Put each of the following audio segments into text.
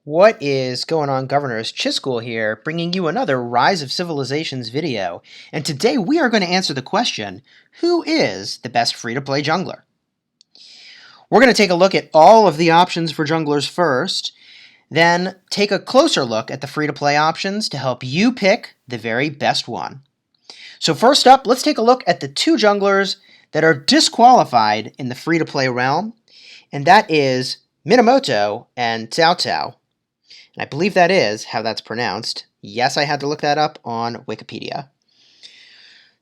What is going on, Governors? Chisgule here, bringing you another Rise of Civilizations video. And today we are going to answer the question, who is the best free-to-play jungler? We're going to take a look at all of the options for junglers first, then take a closer look at the free-to-play options to help you pick the very best one. So first up, let's take a look at the two junglers that are disqualified in the free-to-play realm, and that is Minamoto and Cao Cao. And I believe that is how that's pronounced. Yes, I had to look that up on Wikipedia.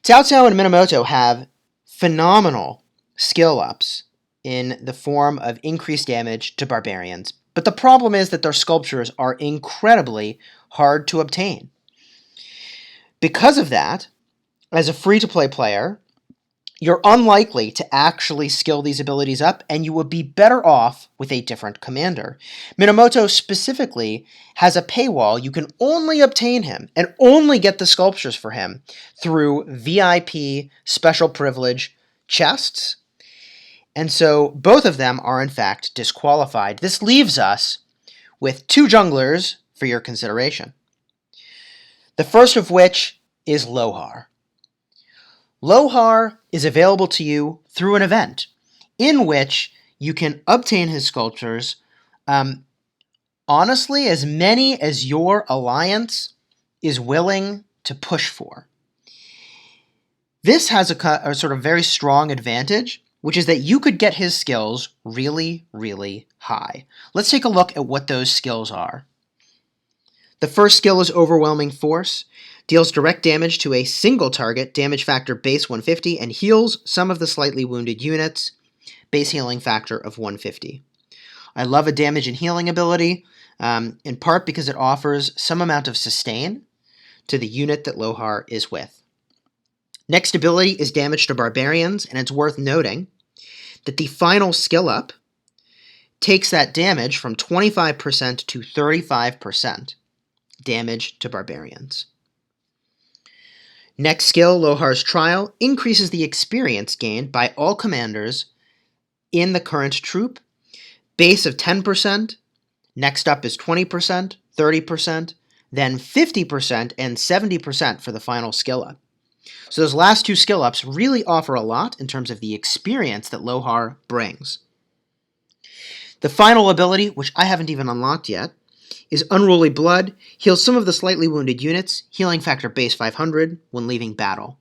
Cao Cao and Minamoto have phenomenal skill ups in the form of increased damage to barbarians, but the problem is that their sculptures are incredibly hard to obtain. Because of that, as a free-to-play player, you're unlikely to actually skill these abilities up, and you would be better off with a different commander. Minamoto specifically has a paywall. You can only obtain him and only get the sculptures for him through VIP special privilege chests. And so both of them are in fact disqualified. This leaves us with two junglers for your consideration. The first of which is Lohar. Lohar is available to you through an event in which you can obtain his sculptures, honestly, as many as your alliance is willing to push for. This has a sort of very strong advantage, which is that you could get his skills really, really high. Let's take a look at what those skills are. The first skill is Overwhelming Force. Deals direct damage to a single target, damage factor base 150, and heals some of the slightly wounded units, base healing factor of 150. I love a damage and healing ability, in part because it offers some amount of sustain to the unit that Lohar is with. Next ability is damage to barbarians, and it's worth noting that the final skill up takes that damage from 25% to 35% damage to barbarians. Next skill, Lohar's Trial, increases the experience gained by all commanders in the current troop. Base of 10%, next up is 20%, 30%, then 50% and 70% for the final skill up. So those last two skill ups really offer a lot in terms of the experience that Lohar brings. The final ability, which I haven't even unlocked yet, is Unruly Blood, heals some of the slightly wounded units, healing factor base 500 when leaving battle.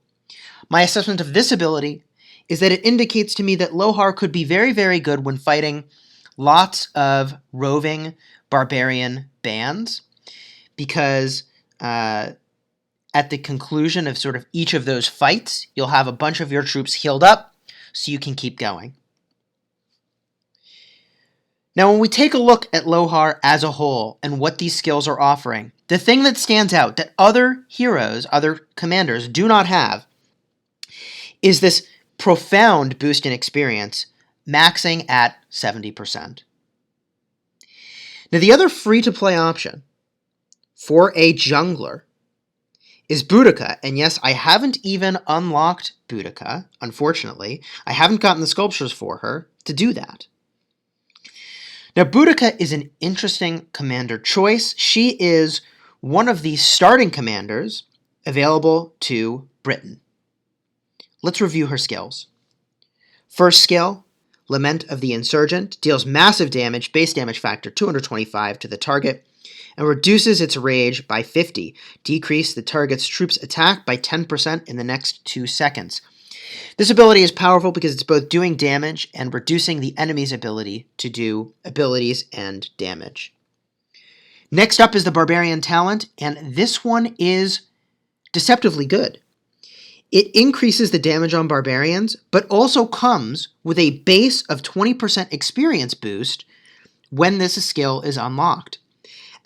My assessment of this ability is that it indicates to me that Lohar could be very, very good when fighting lots of roving barbarian bands, because at the conclusion of sort of each of those fights, you'll have a bunch of your troops healed up so you can keep going. Now, when we take a look at Lohar as a whole and what these skills are offering, the thing that stands out that other heroes, other commanders do not have, is this profound boost in experience, maxing at 70%. Now, the other free-to-play option for a jungler is Boudicca, and yes, I haven't even unlocked Boudicca, unfortunately. I haven't gotten the sculptures for her to do that. Now, Boudicca is an interesting commander choice. She is one of the starting commanders available to Britain. Let's review her skills. First skill, Lament of the Insurgent, deals massive damage, base damage factor 225 to the target, and reduces its rage by 50, decrease the target's troops' attack by 10% in the next 2 seconds. This ability is powerful because it's both doing damage and reducing the enemy's ability to do abilities and damage. Next up is the Barbarian Talent, and this one is deceptively good. It increases the damage on barbarians, but also comes with a base of 20% experience boost when this skill is unlocked.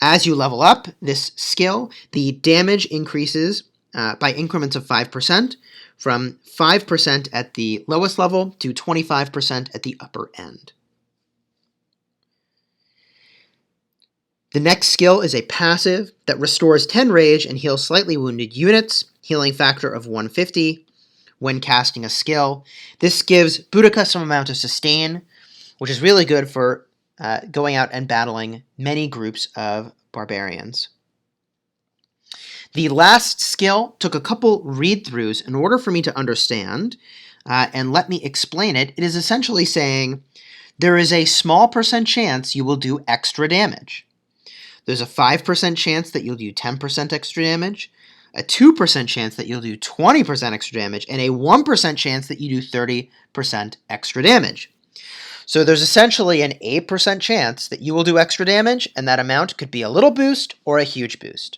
As you level up this skill, the damage increases by increments of 5%, from 5% at the lowest level to 25% at the upper end. The next skill is a passive that restores 10 rage and heals slightly wounded units, healing factor of 150 when casting a skill. This gives Boudicca some amount of sustain, which is really good for going out and battling many groups of barbarians. The last skill took a couple read-throughs in order for me to understand, and let me explain it. It is essentially saying there is a small percent chance you will do extra damage. There's a 5% chance that you'll do 10% extra damage, a 2% chance that you'll do 20% extra damage, and a 1% chance that you do 30% extra damage. So there's essentially an 8% chance that you will do extra damage, and that amount could be a little boost or a huge boost.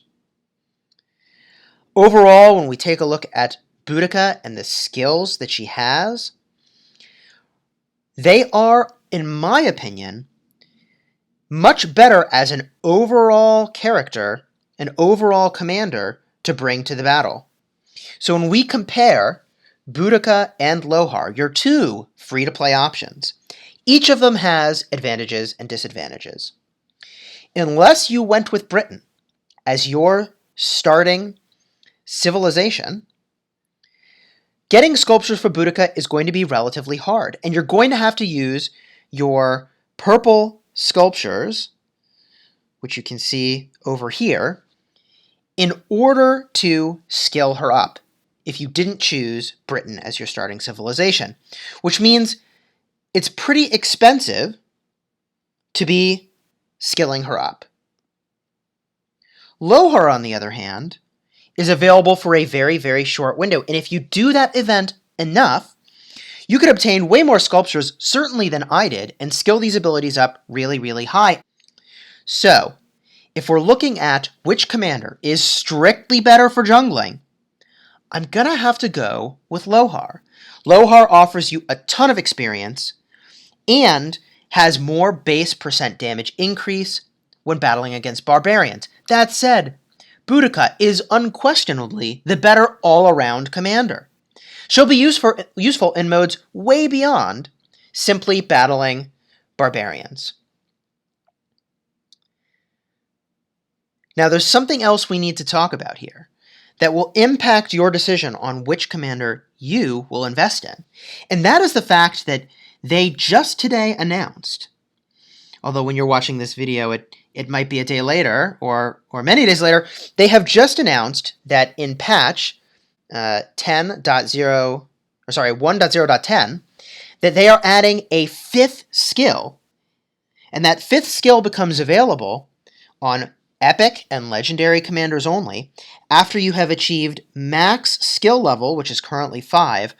Overall, when we take a look at Boudicca and the skills that she has, they are, in my opinion, much better as an overall character, an overall commander to bring to the battle. So when we compare Boudicca and Lohar, your two free-to-play options, each of them has advantages and disadvantages. Unless you went with Britain as your starting civilization, getting sculptures for Boudicca is going to be relatively hard, and you're going to have to use your purple sculptures, which you can see over here, in order to skill her up if you didn't choose Britain as your starting civilization, which means it's pretty expensive to be skilling her up. Lohar, on the other hand, is available for a very, very short window, and if you do that event enough, you could obtain way more sculptures, certainly than I did, and skill these abilities up really, really high. So, if we're looking at which commander is strictly better for jungling, I'm gonna have to go with Lohar. Lohar offers you a ton of experience and has more base percent damage increase when battling against barbarians. That said, Boudicca is unquestionably the better all-around commander. She'll be useful in modes way beyond simply battling barbarians. Now, there's something else we need to talk about here that will impact your decision on which commander you will invest in, and that is the fact that they just today announced, although when you're watching this video, it might be a day later or many days later, they have just announced that in patch 1.0.10, that they are adding a fifth skill, and that fifth skill becomes available on epic and legendary commanders only after you have achieved max skill level, which is currently 5,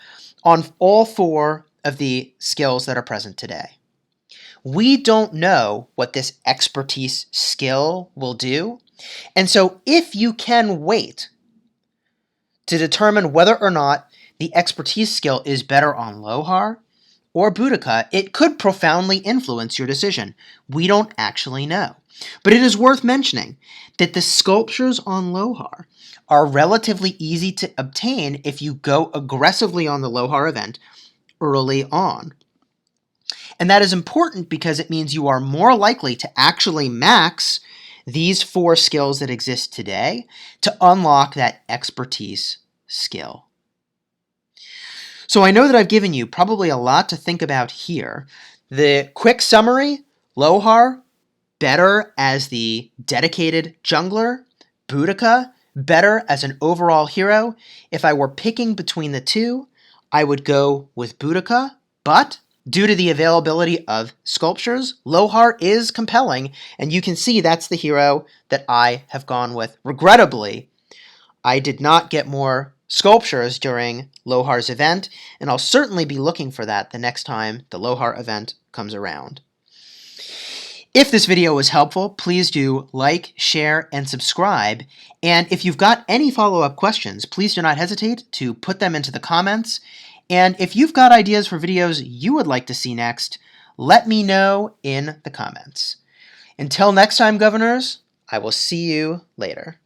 on all 4 of the skills that are present today. We don't know what this expertise skill will do, and so if you can wait to determine whether or not the expertise skill is better on Lohar or Boudicca, it could profoundly influence your decision. We don't actually know. But it is worth mentioning that the sculptures on Lohar are relatively easy to obtain if you go aggressively on the Lohar event early on. And that is important because it means you are more likely to actually max these 4 skills that exist today to unlock that expertise skill. So I know that I've given you probably a lot to think about here. The quick summary: Lohar, better as the dedicated jungler; Boudicca, better as an overall hero. If I were picking between the two, I would go with Boudicca, but due to the availability of sculptures, Lohar is compelling, and you can see that's the hero that I have gone with. Regrettably, I did not get more sculptures during Lohar's event, and I'll certainly be looking for that the next time the Lohar event comes around. If this video was helpful, please do like, share, and subscribe. And if you've got any follow-up questions, please do not hesitate to put them into the comments. And if you've got ideas for videos you would like to see next, let me know in the comments. Until next time, Governors, I will see you later.